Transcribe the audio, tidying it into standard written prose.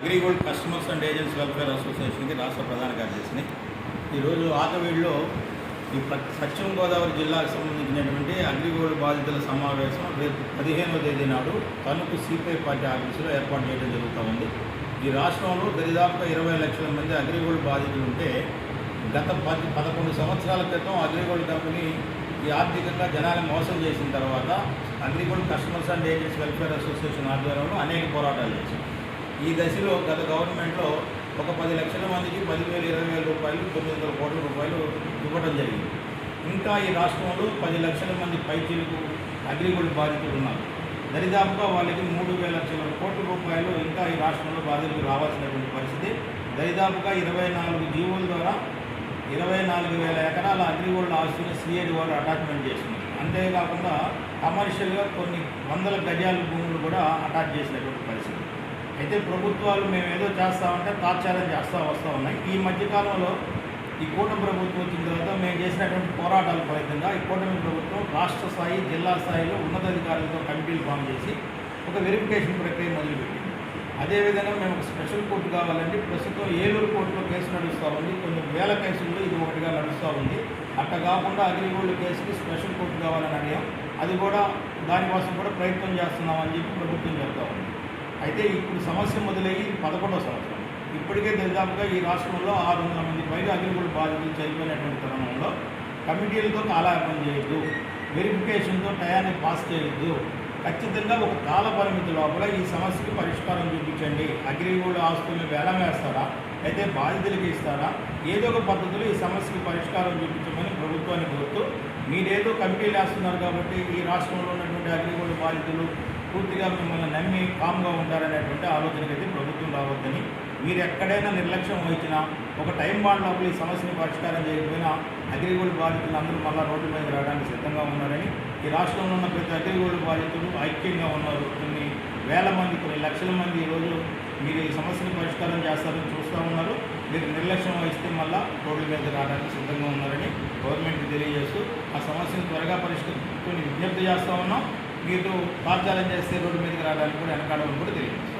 AgriGold customers and agents welfare అసోసియేషన్కి రాష్ట్ర ప్రధాన కార్యదర్శిని. ఈరోజు ఆకవీడులో ఈ పశ్చిమ గోదావరి జిల్లాకు సంబంధించినటువంటి అగ్రిగోల్డ్ బాధితుల సమావేశం రేపు 15వ తేదీ నాడు తణుకు సిపిఐ పార్టీ ఆఫీసులో ఏర్పాటు చేయడం జరుగుతూ ఉంది. ఈ రాష్ట్రంలో దరిదాపుగా 20 లక్షల మంది అగ్రిగోల్డ్ బాధితులు ఉంటే గత 11 సంవత్సరాల క్రితం అగ్రిగోల్డ్ కంపెనీ ఈ ఆర్థికంగా జనాలను మోసం చేసిన తర్వాత AgriGold customers and agents welfare association ఆధ్వర్యంలో అనేక పోరాటాలు చేశారు. ఈ దశలో గత గవర్నమెంట్లో ఒక 10 లక్షల మందికి 10,000, 20,000 రూపాయలు, 900 కోట్ల రూపాయలు ఇవ్వడం జరిగింది. ఇంకా ఈ రాష్ట్రంలో 10 లక్షల మంది పైచీలకు అగ్రిగోల్డ్ బాధితులు ఉన్నారు. దరిదాపుగా వాళ్ళకి 3,000 లక్షల కోట్ల రూపాయలు ఇంకా ఈ రాష్ట్రంలో బాధితులకు రావాల్సినటువంటి పరిస్థితి. దరిదాపుగా 24 జీవోల ద్వారా 24,000 ఎకరాల అగ్రిగోల్డ్ ఆస్తులు సిఐడి వాళ్ళు అటాచ్మెంట్ చేస్తున్నారు. అంతేకాకుండా కమర్షియల్గా కొన్ని వందల గజాల భూములు కూడా అటాచ్ చేసినటువంటి పరిస్థితి. అయితే ప్రభుత్వాలు మేము ఏదో చేస్తామంటే తాత్సారం చేస్తూ వస్తూ ఉన్నాయి. ఈ మధ్యకాలంలో ఈ కూటమి ప్రభుత్వం వచ్చిన తర్వాత మేము చేసినటువంటి పోరాటాల ఫలితంగా ఈ కూటమి ప్రభుత్వం రాష్ట్ర స్థాయి, జిల్లా స్థాయిలో ఉన్నతాధికారులతో కమిటీలు ఫామ్ చేసి ఒక వెరిఫికేషన్ ప్రక్రియ మొదలుపెట్టింది. అదేవిధంగా మేము ఒక స్పెషల్ కోర్టు కావాలంటే ప్రస్తుతం ఏలూరు కోర్టులో కేసు నడుస్తూ ఉంది. కొన్ని వేల కేసుల్లో ఇది ఒకటిగా నడుస్తూ ఉంది. అట్లా కాకుండా అగ్రిగోల్డ్ కేసుకి స్పెషల్ కోర్టు కావాలని అడిగాం. అది కూడా దానికోసం కూడా ప్రయత్నం చేస్తున్నామని చెప్పి ప్రభుత్వం చెప్తా ఉంది. అయితే ఇప్పుడు సమస్య మొదలయ్యి 11వ సంవత్సరం. ఇప్పటికే దాదాపుగా ఈ రాష్ట్రంలో 600 మంది పైగా అగ్రిగోల్డ్ బాధితులు చనిపోయినటువంటి తరుణంలో కమిటీలతో కాలయాపన చేయొద్దు, వెరిఫికేషన్తో టయాన్ని పాస్ చేయొద్దు, ఖచ్చితంగా ఒక కాల పరిమితి లోపల ఈ సమస్యకి పరిష్కారం చూపించండి. అగ్రిగోల్డ్ ఆస్తుల్ని వేలం వేస్తారా, అయితే బాధితులకి ఇస్తారా, ఏదో ఒక పద్ధతిలో ఈ సమస్యకి పరిష్కారం చూపించమని ప్రభుత్వాన్ని కోరుతూ, మీరేదో కమిటీలు వేస్తున్నారు కాబట్టి ఈ రాష్ట్రంలో ఉన్నటువంటి అగ్రిగోల్డ్ బాధితులు పూర్తిగా మిమ్మల్ని నమ్మి కామ్గా ఉంటారనేటువంటి ఆలోచనకైతే ప్రభుత్వం రావద్దని, మీరు ఎక్కడైనా నిర్లక్ష్యం వహించినా ఒక టైం బాండ్ లోపల ఈ సమస్యను పరిష్కారం చేయకపోయినా అగ్రిగోల్డ్ బాధితులు అందరూ మళ్ళా రోడ్డు మీద రావడానికి సిద్ధంగా ఉన్నారని, ఈ రాష్ట్రంలో ఉన్న ప్రతి అగ్రిగోల్డ్ బాధితులు ఐక్యంగా ఉన్నారు. కొన్ని వేల మంది, కొన్ని లక్షల మంది ఈరోజు మీరు ఈ సమస్యను పరిష్కారం చేస్తారని చూస్తూ ఉన్నారు. మీరు నిర్లక్ష్యం వహిస్తే మళ్ళా రోడ్ల మీద రావడానికి సిద్ధంగా ఉన్నారని గవర్నమెంట్కి తెలియజేస్తూ ఆ సమస్యను త్వరగా పరిష్కరించుకొని విజ్ఞప్తి చేస్తూ ఉన్నాం. మీరు తాత్సారం చేస్తే రోడ్డు మీదకి రావడానికి కూడా వెనకాడమని కూడా తెలియజేస్తాం.